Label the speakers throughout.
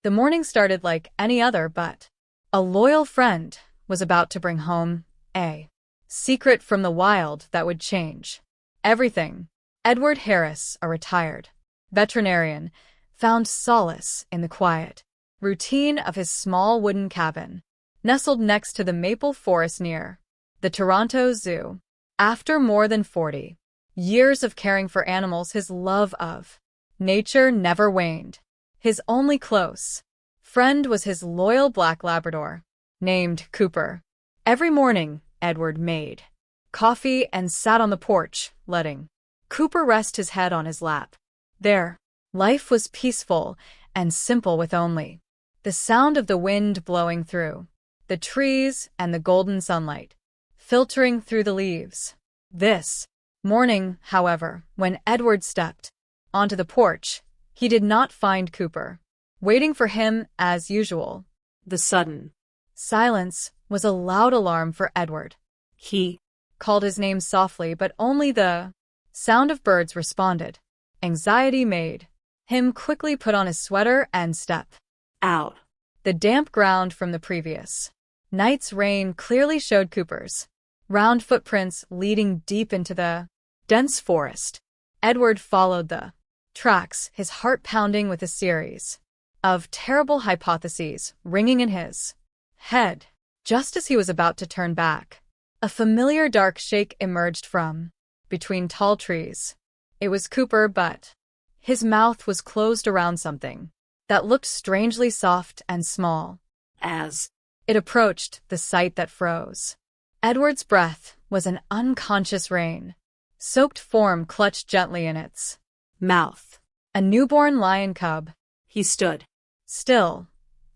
Speaker 1: The morning started like any other, but a loyal friend was about to bring home a secret from the wild that would change everything. Edward Harris, a retired veterinarian, found solace in the quiet routine of his small wooden cabin, nestled next to the maple forest near the Toronto Zoo. After more than 40 years of caring for animals, his love of nature never waned. His only close friend was his loyal black Labrador, named Cooper. Every morning, Edward made coffee and sat on the porch, letting Cooper rest his head on his lap. Their life was peaceful and simple, with only the sound of the wind blowing through the trees and the golden sunlight filtering through the leaves. This morning, however, when Edward stepped onto the porch, he did not find Cooper waiting for him as usual. The sudden silence was a loud alarm for Edward. He called his name softly, but only the sound of birds responded. Anxiety made him quickly put on his sweater and step out. The damp ground from the previous night's rain clearly showed Cooper's round footprints leading deep into the dense forest. Edward followed the tracks, his heart pounding with a series of terrible hypotheses ringing in his head. Just as he was about to turn back, a familiar dark shape emerged from between tall trees. It was Cooper, but his mouth was closed around something that looked strangely soft and small. As it approached, the sight that froze Edward's breath was an unconscious rain-soaked form clutched gently in its mouth. A newborn lion cub. He stood still,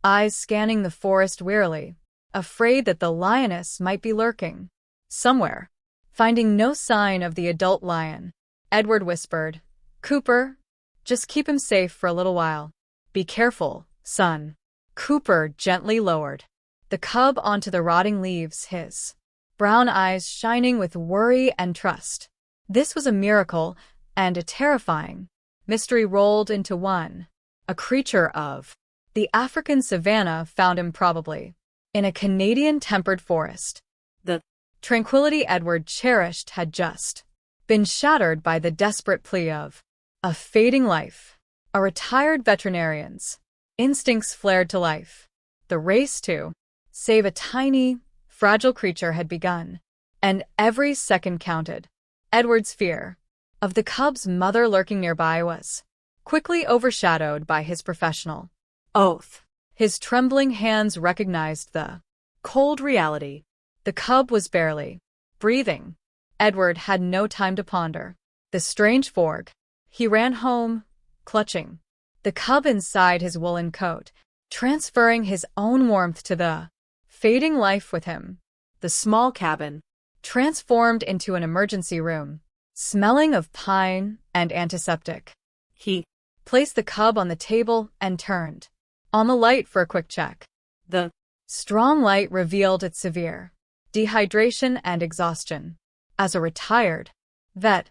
Speaker 1: eyes scanning the forest wearily, afraid that the lioness might be lurking somewhere. Finding no sign of the adult lion, Edward whispered, "Cooper, just keep him safe for a little while. Be careful, son." Cooper gently lowered the cub onto the rotting leaves, his brown eyes shining with worry and trust. This was a miracle and a terrifying mystery rolled into one. A creature of the African savanna found improbably in a Canadian temperate forest. The tranquility Edward cherished had just been shattered by the desperate plea of a fading life. A retired veterinarian's instincts flared to life. The race to save a tiny, fragile creature had begun, and every second counted. Edward's fear of the cub's mother lurking nearby was quickly overshadowed by his professional oath. His trembling hands recognized the cold reality. The cub was barely breathing. Edward had no time to ponder the strange fork. He ran home, clutching the cub inside his woolen coat, transferring his own warmth to the fading life with him. The small cabin transformed into an emergency room, smelling of pine and antiseptic. He placed the cub on the table and turned on the light for a quick check. The strong light revealed its severe dehydration and exhaustion. As a retired vet,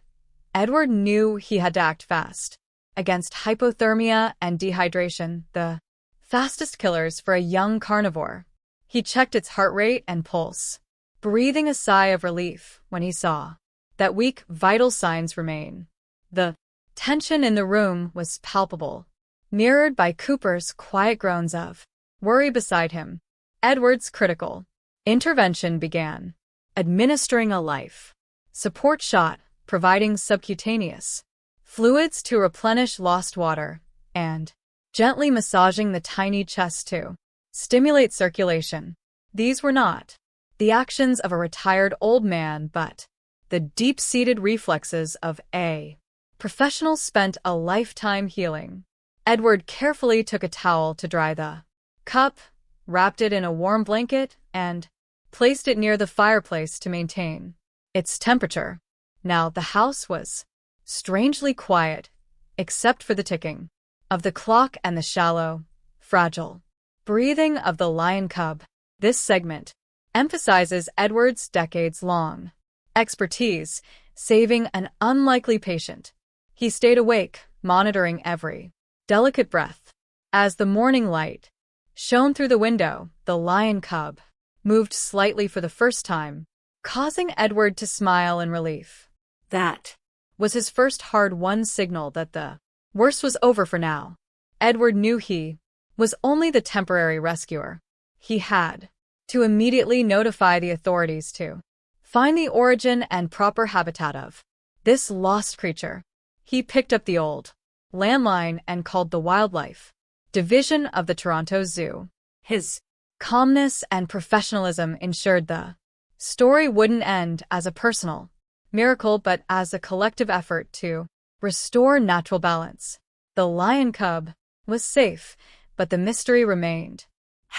Speaker 1: Edward knew he had to act fast against hypothermia and dehydration, the fastest killers for a young carnivore. He checked its heart rate and pulse, breathing a sigh of relief when he saw that weak vital signs remain. The tension in the room was palpable, mirrored by Cooper's quiet groans of worry beside him. Edward's critical intervention began, administering a life support shot, providing subcutaneous fluids to replenish lost water, and gently massaging the tiny chest to stimulate circulation. These were not the actions of a retired old man, but the deep-seated reflexes of a professional spent a lifetime healing. Edward carefully took a towel to dry the cup, wrapped it in a warm blanket, and placed it near the fireplace to maintain its temperature. Now the house was strangely quiet, except for the ticking of the clock and the shallow, fragile breathing of the lion cub. This segment emphasizes Edward's decades-long expertise saving an unlikely patient. He stayed awake, monitoring every delicate breath As the morning light shone through the window, the lion cub moved slightly for the first time, causing Edward to smile in relief. That was his first hard-won signal that the worst was over for now. Edward knew he was only the temporary rescuer. He had to immediately notify the authorities to find the origin and proper habitat of this lost creature. He picked up the old landline and called the Wildlife Division of the Toronto Zoo. His calmness and professionalism ensured the story wouldn't end as a personal miracle but as a collective effort to restore natural balance. The lion cub was safe, but the mystery remained.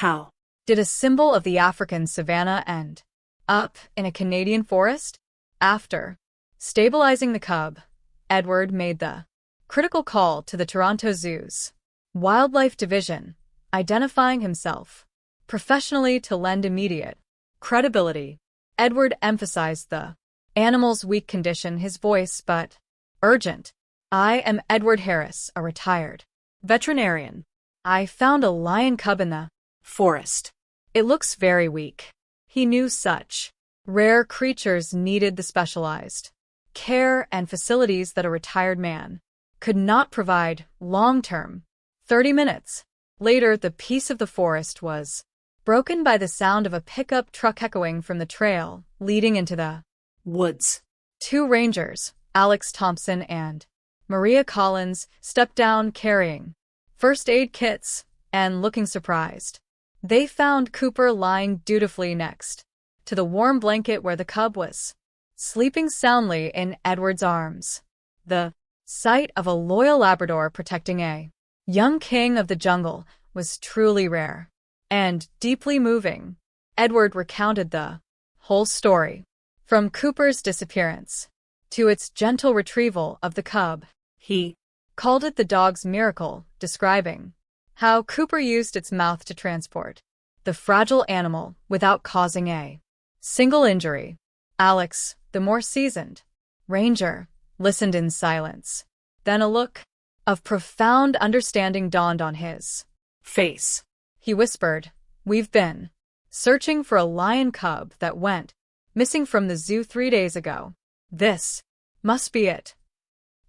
Speaker 1: How did a symbol of the African savanna end up in a Canadian forest? After stabilizing the cub, Edward made the critical call to the Toronto Zoo's Wildlife Division, identifying himself professionally to lend immediate credibility. Edward emphasized the animal's weak condition, his voice but urgent. I am Edward Harris, a retired veterinarian. I found a lion cub in the forest. It looks very weak. He knew such rare creatures needed the specialized care and facilities that a retired man could not provide long-term. 30 minutes later, the peace of the forest was broken by the sound of a pickup truck echoing from the trail leading into the woods. Two rangers, Alex Thompson and Maria Collins, stepped down carrying first aid kits and looking surprised. They found Cooper lying dutifully next to the warm blanket where the cub was sleeping soundly in Edward's arms. The sight of a loyal Labrador protecting a young king of the jungle was truly rare and deeply moving. Edward recounted the whole story, from Cooper's disappearance to its gentle retrieval of the cub. He called it the dog's miracle, describing how Cooper used its mouth to transport the fragile animal without causing a single injury. Alex, the more seasoned ranger, listened in silence. Then a look of profound understanding dawned on his face. He whispered, "We've been searching for a lion cub that went missing from the zoo 3 days ago. This must be it."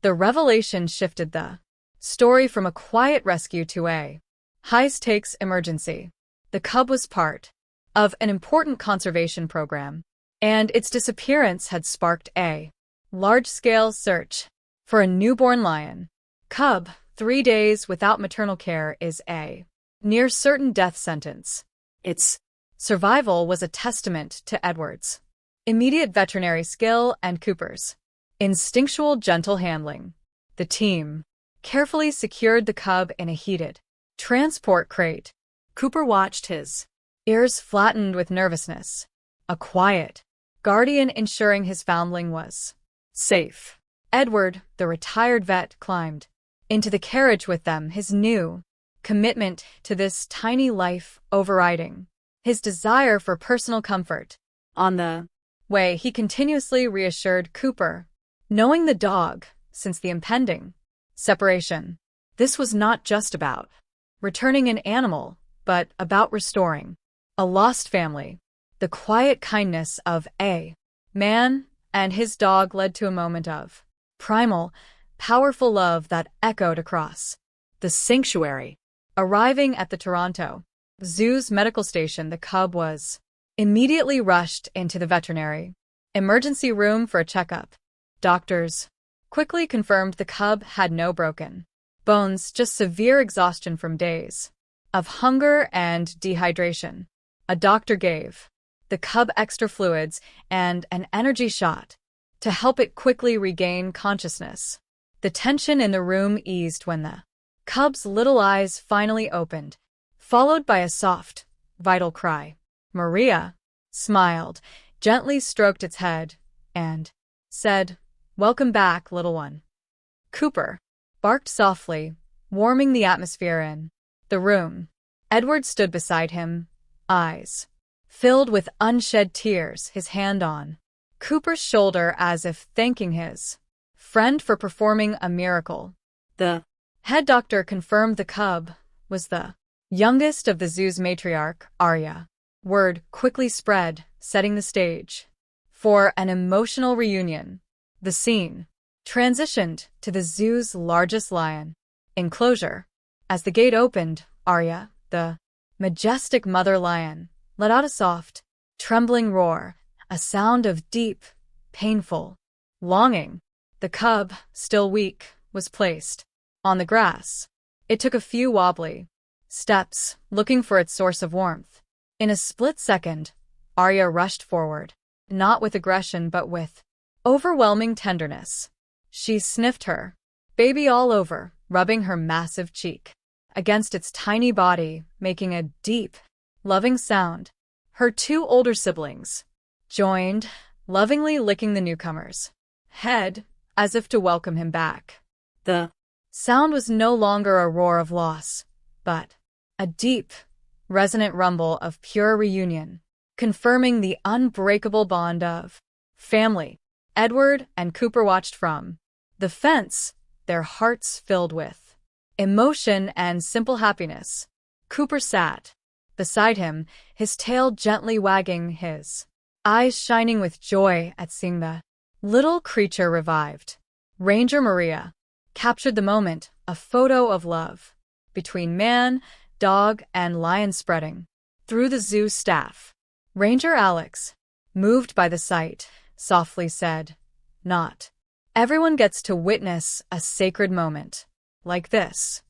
Speaker 1: The revelation shifted the story from a quiet rescue to a high-stakes emergency. The cub was part of an important conservation program, and its disappearance had sparked a large-scale search for a newborn lion cub. 3 days without maternal care is a near-certain death sentence. Its survival was a testament to Edward's immediate veterinary skill and Cooper's instinctual gentle handling. The team carefully secured the cub in a heated transport crate. Cooper watched, his ears flattened with nervousness, a quiet guardian ensuring his foundling was safe. Edward, the retired vet, climbed into the carriage with them, his new commitment to this tiny life overriding his desire for personal comfort. On the way, he continuously reassured Cooper, knowing the dog, since the impending separation, this was not just about returning an animal, but about restoring a lost family. The quiet kindness of a man and his dog led to a moment of primal, powerful love that echoed across the sanctuary. Arriving at the Toronto Zoo's medical station, the cub was immediately rushed into the veterinary emergency room for a checkup. Doctors quickly confirmed the cub had no broken bones, just severe exhaustion from days of hunger and dehydration. A doctor gave the cub extra fluids and an energy shot to help it quickly regain consciousness. The tension in the room eased when the cub's little eyes finally opened, followed by a soft, vital cry. Maria smiled, gently stroked its head, and said, "Welcome back, little one." Cooper barked softly, warming the atmosphere in the room. Edward stood beside him, eyes filled with unshed tears, his hand on Cooper's shoulder as if thanking his friend for performing a miracle. The head doctor confirmed the cub was the youngest of the zoo's matriarch, Arya. Word quickly spread, setting the stage for an emotional reunion. The scene transitioned to the zoo's largest lion enclosure. As the gate opened, Arya, the majestic mother lion, let out a soft, trembling roar, a sound of deep, painful longing. The cub, still weak, was placed on the grass. It took a few wobbly steps, looking for its source of warmth. In a split second, Arya rushed forward, not with aggression but with overwhelming tenderness. She sniffed her baby all over, rubbing her massive cheek against its tiny body, making a deep, loving sound. Her two older siblings joined, lovingly licking the newcomer's head as if to welcome him back. The sound was no longer a roar of loss, but a deep, resonant rumble of pure reunion, confirming the unbreakable bond of family. Edward and Cooper watched from the fence, their hearts filled with emotion and simple happiness. Cooper sat beside him, his tail gently wagging, his eyes shining with joy at seeing the little creature revived. Ranger Maria captured the moment, a photo of love between man, dog, and lion spreading through the zoo staff. Ranger Alex, moved by the sight, softly said, "Not everyone gets to witness a sacred moment like this."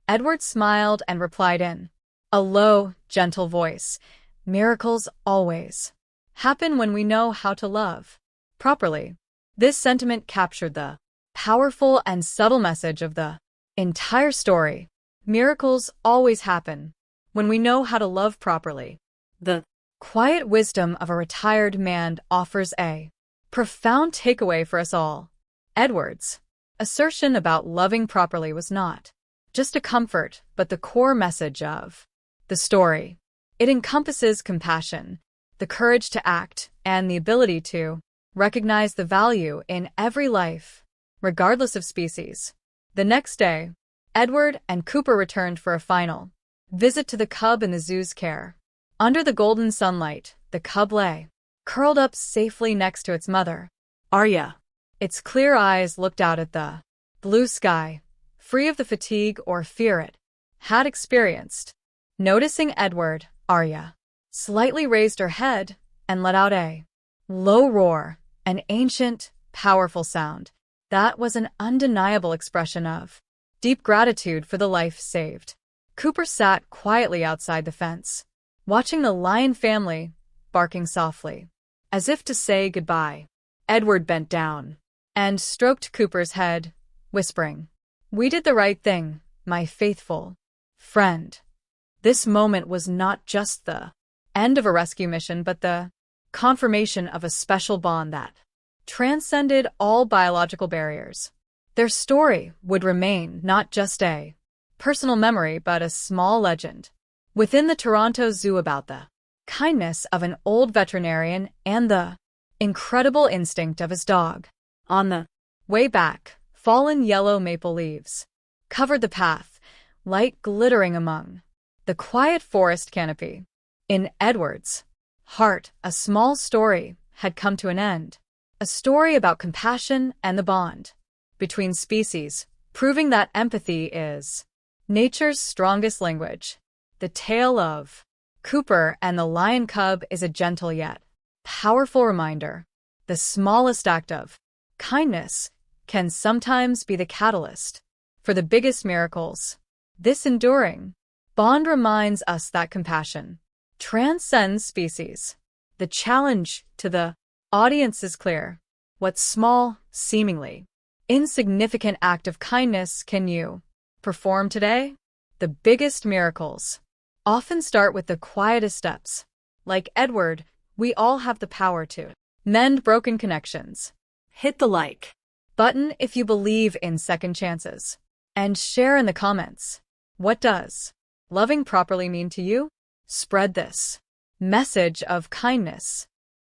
Speaker 1: Edward smiled and replied in a low, gentle voice, "Miracles always happen when we know how to love properly." This sentiment captured the powerful and subtle message of the entire story. Miracles always happen when we know how to love properly. The quiet wisdom of a retired man offers a profound takeaway for us all. Edward's assertion about loving properly was not just a comfort, but the core message of the story. It encompasses compassion, the courage to act, and the ability to recognize the value in every life, regardless of species. The next day, Edward and Cooper returned for a final visit to the cub in the zoo's care. Under the golden sunlight, the cub lay, curled up safely next to its mother, Arya. Its clear eyes looked out at the blue sky, free of the fatigue or fear it had experienced. Noticing Edward, Arya slightly raised her head and let out a low roar, an ancient, powerful sound that was an undeniable expression of deep gratitude for the life saved. Cooper sat quietly outside the fence, watching the lion family barking softly, as if to say goodbye. Edward bent down and stroked Cooper's head, whispering, "We did the right thing, my faithful friend." This moment was not just the end of a rescue mission, but the confirmation of a special bond that transcended all biological barriers. Their story would remain not just a personal memory, but a small legend within the Toronto Zoo about the kindness of an old veterinarian and the incredible instinct of his dog. On the way back, fallen yellow maple leaves covered the path, light glittering among the quiet forest canopy. In Edward's heart, a small story had come to an end, a story about compassion and the bond between species, proving that empathy is nature's strongest language. The tale of Cooper and the lion cub is a gentle yet powerful reminder. The smallest act of kindness can sometimes be the catalyst for the biggest miracles. This enduring bond reminds us that compassion transcends species. The challenge to the audience is clear. What small, seemingly insignificant act of kindness can you perform today? The biggest miracles often start with the quietest steps. Like Edward, we all have the power to mend broken connections. Hit the like button if you believe in second chances, and share in the comments. What does loving properly mean to you? Spread this message of kindness